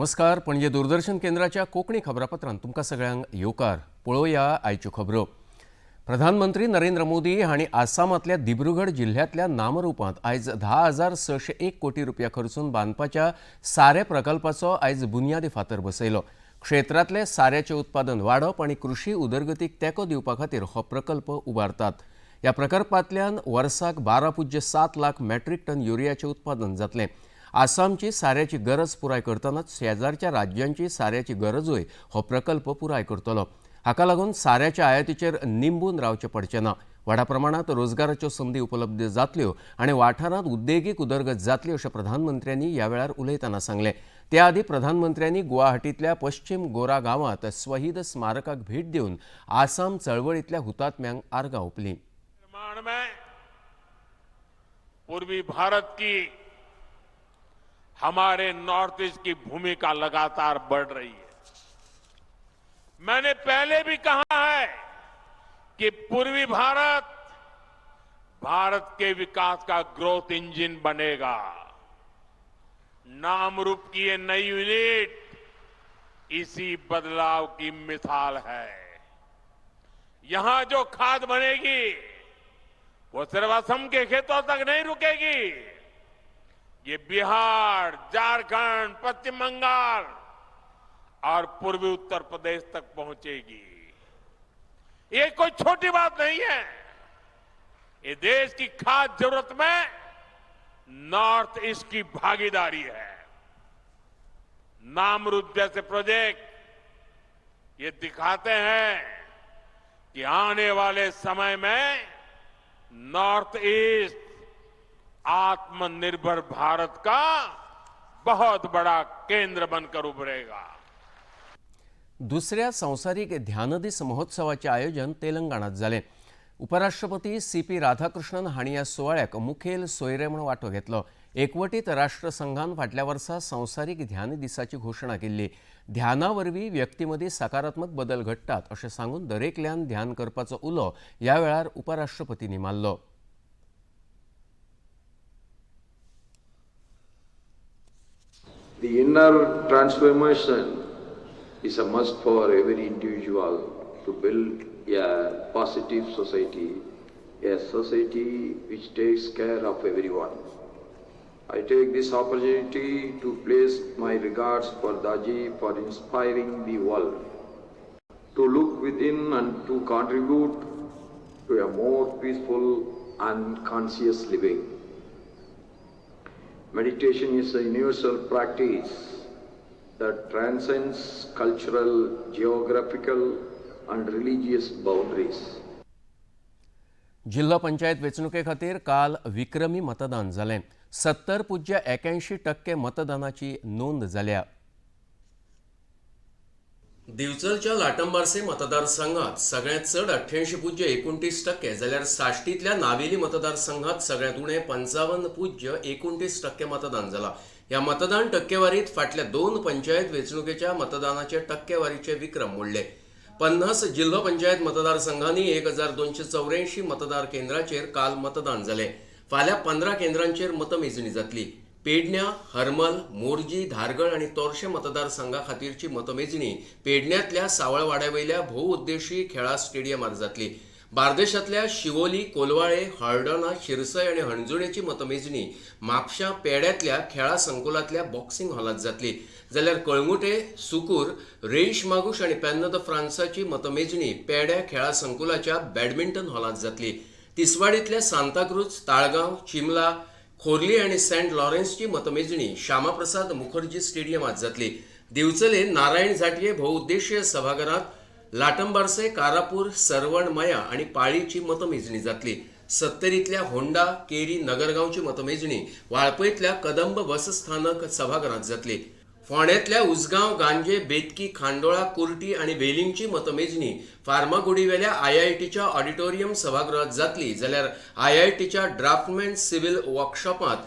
नमस्कार. पणजे दूरदर्शन केंद्राच्या कोंकणी खबरापत्रांत तुमकां सगळ्यांक येवकार. पळोवया आयच्यो खबरो. प्रधानमंत्री नरेंद्र मोदी हांणी आसामांतल्या दिब्रुगड जिल्ह्यांतल्या नामरुपांत आयज 10,601 कोटी रुपया खर्चून बांदपाच्या सारे प्रकल्पाचो आयज बुनयादी फातर बसयलो. क्षेत्रांतले साऱ्याचें उत्पादन वाडप आनी कृशी उदरगतीक तेंको दिवपा खातीर हो प्रकल्प उबारतात. ह्या प्रकल्पांतल्यान वर्साक 12.7 लाख मॅट्रिक टन युरियाचें उत्पादन जातलें. आसामची साऱ्याची गरज पुराय करतनाच शेजारच्या राज्यांची साऱ्याची गरजूय हो प्रकल्प पुराय करतलो. हाका लागून साऱ्याच्या आयातीचेर निंबून रावचें पडचें ना. व्हडा प्रमाणांत रोजगाराच्यो संदी उपलब्ध जातल्यो आनी वाठारांत उद्देगीक उदरगत जातली अशें प्रधानमंत्र्यांनी ह्या वेळार उलयतना सांगलें. ते आदी प्रधानमंत्र्यांनी गुवाहाटींतल्या पश्चिम गोरा गांवांत स्वहीद स्मारकाक भेट दिवन आसाम चळवळींतल्या हुतात्म्यांक आर्गां ओंपलीं. पूर्वी भारत की हमारे नॉर्थ ईस्ट की भूमिका लगातार बढ़ रही है। मैंने पहले भी कहा है कि पूर्वी भारत के विकास का ग्रोथ इंजन बनेगा। नामरूप की ये नई यूनिट इसी बदलाव की मिसाल है। यहां जो खाद बनेगी वो सिर्फ असम के खेतों तक नहीं रुकेगी, ये बिहार, झारखंड, पश्चिम बंगाल और पूर्वी उत्तर प्रदेश तक पहुंचेगी। ये कोई छोटी बात नहीं है। ये देश की खास जरूरत में नॉर्थ ईस्ट की भागीदारी है। नामरूप जैसे प्रोजेक्ट ये दिखाते हैं कि आने वाले समय में नॉर्थ ईस्ट आत्मनिर्भर भारत का बहुत बड़ा केंद्र बनकर उभरेगा. दुसऱ्या संवसारीक ध्यानदीस महोत्सवाचे आयोजन तेलंगणात जालें. उपराष्ट्रपती CP राधाकृष्णन हांणी ह्या सुवाळ्याक मुखेल सोयरे म्हूण वांटो घेतलो. एकवटीत राष्ट्रसंघान फाटल्या वर्सा संवसारीक ध्यान दिसाची घोशणा केल्ली. ध्याना वरवीं व्यक्ती मदीं सकारात्मक बदल घडटात अशें सांगून दरेकल्यान ध्यान करपाचो उलो ह्या वेळार उपराष्ट्रपतींनी मारलो. The inner transformation is a must for every individual to build a positive society, a society which takes care of everyone. I take this opportunity to place my regards for Daji for inspiring the world to look within and to contribute to a more peaceful and conscious living. Meditation is a universal practice that transcends cultural, geographical and religious boundaries. जिल्हा पंचायत वेंचणुके खातीर काल विक्रमी मतदान जालें. 70.81% मतदानाची नोंद जाल्या. दिवचलच्या लाटंबारसे मतदारसंघात सगळ्यांत चड 88.29% जाल्यार साश्टीतल्या नावेली मतदारसंघात सगळ्यांत उणे 55.29% मतदान जालां. ह्या मतदान टक्केवारीत फाटल्या 2 पंचायत वेंचणुकेच्या मतदानाचे टक्केवारीचे विक्रम मोडले. 50 जिल्हा पंचायत मतदारसंघांनी 1284 मतदार केंद्रांचेर काल मतदान जालें. फाल्यां 15 केंद्रांचेर मतमेजणी जातली. पेडण्यां, हरमल, मोरजी, धारगळ आनी तोरशे मतदारसंघा खातीरची मतमेजणी पेडण्यांतल्या सावळवाड्यावयल्या भोउद्देशीय खेळा स्टेडियमार जातली. बार्देशांतल्या शिवोली, कोलवाळे, हळडोणा, शिरसय आनी हणजुणेची मतमेजणी म्हापशां पेड्यांतल्या खेळा संकुलांतल्या बॉक्सिंग हॉलांत जातली. जाल्यार कळंगुटे, सुकूर, रेंश मागूश आनी पेन्नो द फ्रांसाची मतमेजणी पेड्या खेळा संकुलाच्या बॅडमिंटन हॉलांत जातली. तिसवाडींतल्या सांताक्रूज, ताळगांव, चिमला, खोर्ली आनी सेंट लॉरेन्सची मतमेजणी श्यामाप्रसाद मुखर्जी स्टेडियमात जातली. दिवचले नारायण झांटये भोउद्देशीय सभाघरांत लाटंबारसे, कारापूर, सरवण, मया आनी पाळीची मतमेजणी जातली. सत्तरींतल्या होंडा, केरी, नगरगांवची मतमेजणी वाळपयतल्या कदंब बसस्थानक सभाघरांत जातली. फोंड्यांतल्या उसगांव, गांजे, बेतकी, खांडोळा, कुर्टी आनी वेलिंगची मतमेजणी फार्मागुडीवेल्या IITच्या ऑडिटोरियम सभागृहात जातली. जाल्यार IITच्या ड्राफ्टमॅन सिव्हिल वर्कशॉपांत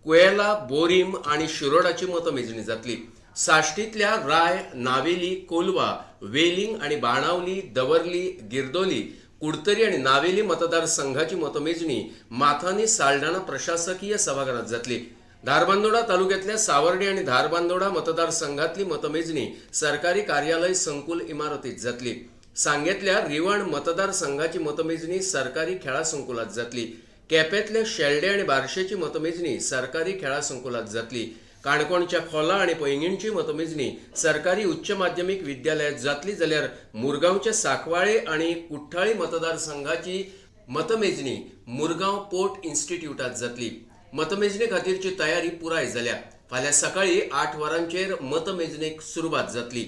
कुएला, बोरीम आनी शिरोडाची मतमेजणी जातली. साश्टीतल्या राय, नावेली, कोलवा, वेलिंग आनी बाणावली, दवर्ली, गिरदोली, कुडतरी आनी नावेली मतदारसंघाची मतमेजणी माथानी साल्ढाणा प्रशासकीय सभाघरांत जातली. धारबांदोडा तालुक्यातल्या सावर्डी आणि धारबांदोडा मतदारसंघातली मतमेजणी सरकारी कार्यालय संकुल इमारतीत जातली. सांगेतल्या रिवण मतदारसंघाची मतमेजणी सरकारी खेळा संकुलात जातली. केपेंतल्या शेल्डे आणि बार्शेची मतमेजणी सरकारी खेळा संकुलात जातली. काणकोणच्या खोला आणि पैंगीणची मतमेजणी सरकारी उच्च माध्यमिक विद्यालयात जातली जाल्यार मुरगांवच्या साकवाळे आणि कुठ्ठाळी मतदारसंघाची मतमेजणी मुरगांव पोर्ट इन्स्टिट्यूटात जातली. मतमेजणी खातीरची तयारी पुराय जाल्या. फाल्यां सकाळी 8 वरांचेर मतमेजणेक सुरवात जातली.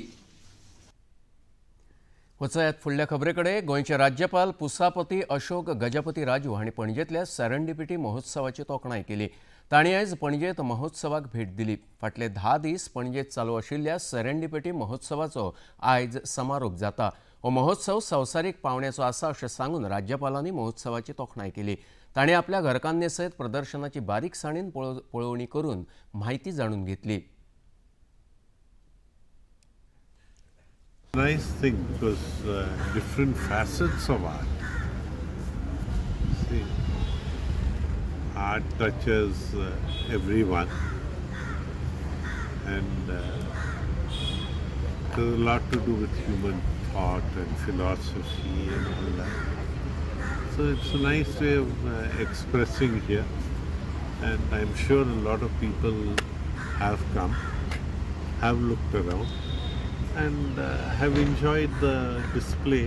वचयात फुडल्या खबरेकडे. गोंयचे राज्यपाल पुसापती अशोक गजपती राजू हांणी पणजेंतल्या सेरेंडिपिटी महोत्सवाची तोखणाय केली. तांणी आयज पणजेंत महोत्सवाक भेट दिली. फाटले 10 दीस पणजेंत चालू आशिल्ल्या सेरेंडिपिटी महोत्सवाचो आयज समारोप जाता. हो महोत्सव संवसारीक पावण्याचो आसा अशें सांगून राज्यपालांनी महोत्सवाची तोखणाय केली. तांणी आपल्या घरकान्ने सयत प्रदर्शनाची बारीकसाणीन पळोवणी करून म्हायती जाणून घेतली. Nice thing because different facets of art. See, art touches everyone, and there's a lot to do with human thought and philosophy and all that. So it's a nice way of expressing here, and I'm sure a lot of people have come, have looked around, and have enjoyed the display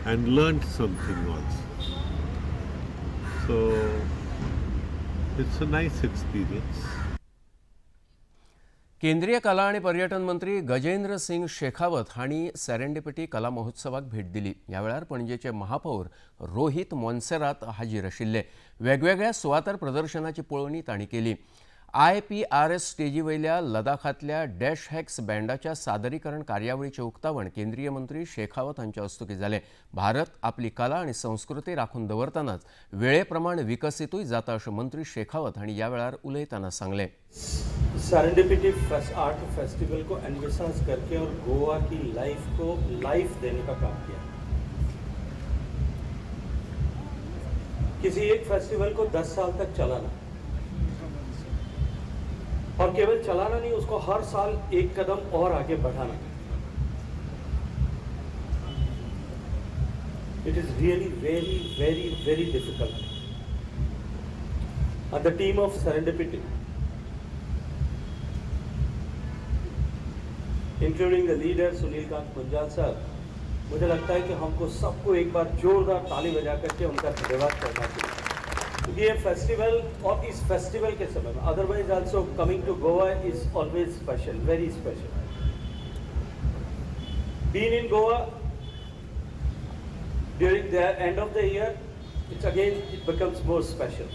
and learned something also. So it's a nice experience. केंद्रीय कला आणि पर्यटन मंत्री गजेंद्र सिंग शेखावत हांणी serendipity कला महोत्सवाक भेट दिली. ह्या वेळार पणजेचे महापौर रोहित मोन्सेरात हाजीर आशिल्ले. वेगवेगळ्या सुवातार प्रदर्शनाची पळोवणी तांणी केली. IPRS स्टेजी वयल्या लडाखांतल्या डॅश हॅक्स बँडाच्या सादरीकरण कार्यावळीचें उक्तावण केंद्रीय मंत्री शेखावत हांच्या हस्तुकीं जालें. भारत आपली कला आनी संस्कृती राखून दवरतनाच वेळे प्रमाण विकसीतूय जाता अशें मंत्री शेखावत हांणी ह्या वेळार उलयतना सांगलें. सेरेंडिपिटी आर्ट फेस्टिवल को एनविसाज करके और गोवा की लाइफ को लाइफ देने का काम किया. किसी एक फेस्टिवल को 10 साल तक चलाना और केवल चलाना नहीं, उसको हर साल एक कदम और आगे बढ़ाना. It is really very, very, very difficult. And the team of Serendipity, including the leader Sunil Kant Punjal साहब, मुझे लगता है कि हमको सबको एक बार जोरदार ताली बजा करके उनका धन्यवाद करना चाहिए. ये फेस्टिवल और इस फेस्टिवल के समय में otherwise also coming to Goa is always special, very special. Being in Goa during the end of the year, it becomes more special.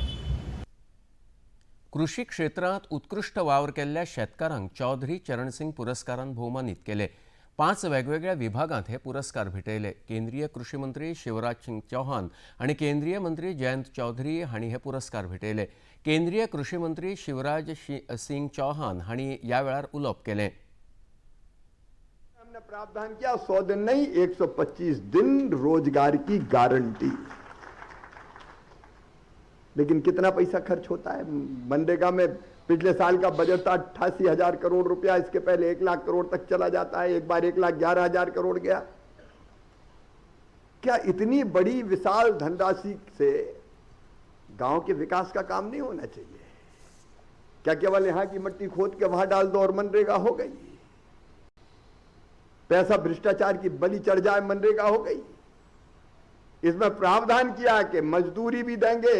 कृषी क्षेत्रात उत्कृष्ट वावर केल्ल्या शेतकारांक चौधरी चरणसिंग पुरस्कारान भोवमानीत केले. 5 वेगवेगळ्या विभागांत हे पुरस्कार भेटयले. केंद्रीय कृषी मंत्री शिवराज सिंग चौहान आणि केंद्रीय मंत्री जयंत चौधरी हांणी हे पुरस्कार भेटयले. केंद्रीय कृषी मंत्री शिवराज सिंग चौहान हांणी ह्या वेळार उलोवप केलें. हमने प्रावधान किया 100 दिन नहीं 125 दिन रोजगार की गारंटी. लेकिन कितना पैसा खर्च होता है मनरेगा में? पिछले साल का बजट था 88,000 करोड़ रुपया, इसके पहले 1 लाख करोड़ तक चला जाता है. एक बार 1,11,000 करोड़ गया. क्या इतनी बड़ी विशाल धनराशि से गांव के विकास का काम नहीं होना चाहिए? क्या केवल यहां की मिट्टी खोद के वहां डाल दो और मनरेगा हो गई? पैसा भ्रष्टाचार की बलि चढ़ जाए मनरेगा हो गई? इसमें प्रावधान किया कि मजदूरी भी देंगे,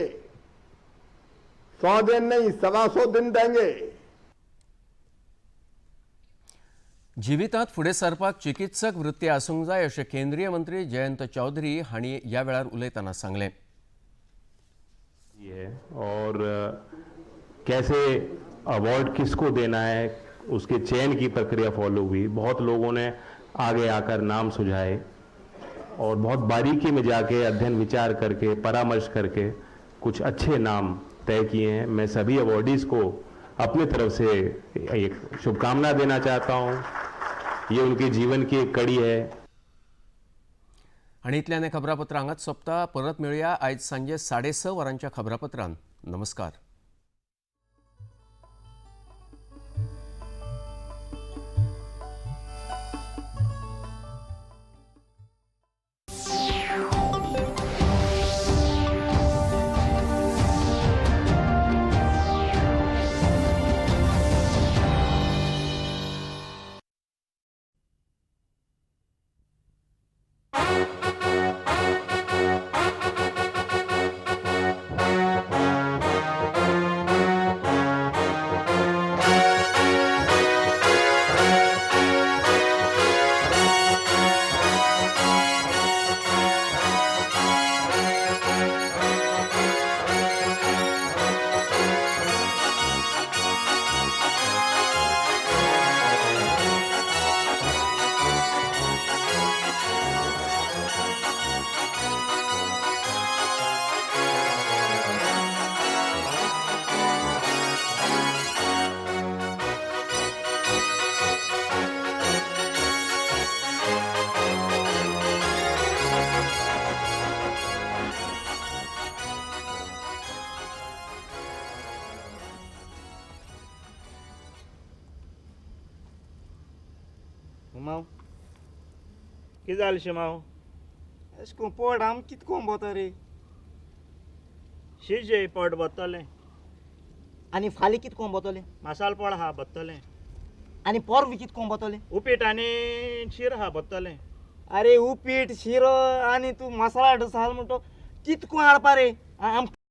100 दिन नहीं 125 दिन देंगे. जिवितात फुडें सरपाक चिकित्सक वृत्ती आसूंक जाय अशें केंद्रीय मंत्री जयंत चौधरी हांणी ह्या वेळार उलयतना सांगलें. और कैसे अवार्ड किसको देना है उसके चयन की प्रक्रिया फॉलो हुई. बहुत लोगों ने आगे आकर नाम सुझाए और बहुत बारीकी में जाके अध्ययन विचार करके परामर्श करके कुछ अच्छे नाम तय किए हैं. मैं सभी अवॉर्डीज को अपनी तरफ से एक शुभकामना देना चाहता हूं. ये उनके जीवन की एक कड़ी है. आणि इतल्यान हे खबरापत्र हांगाच सोंपता. परत मेळुया आयज सांजे 6:30 वरांच्या खबरापत्रांत. नमस्कार. माव कितें जालें शिमाव अशें करून पोट आम कितको बोता रे शिजे पोट बत्तलें आनी फाल्यां कितको बोतले मसाल पोड हा बत्तलें आनी परवी कितको बोतले उपीट आनी शीर हा बत्तलें अरे उपीट शिरो आनी तू मसाला डसाल म्हणतो कितको हाडपा रे आम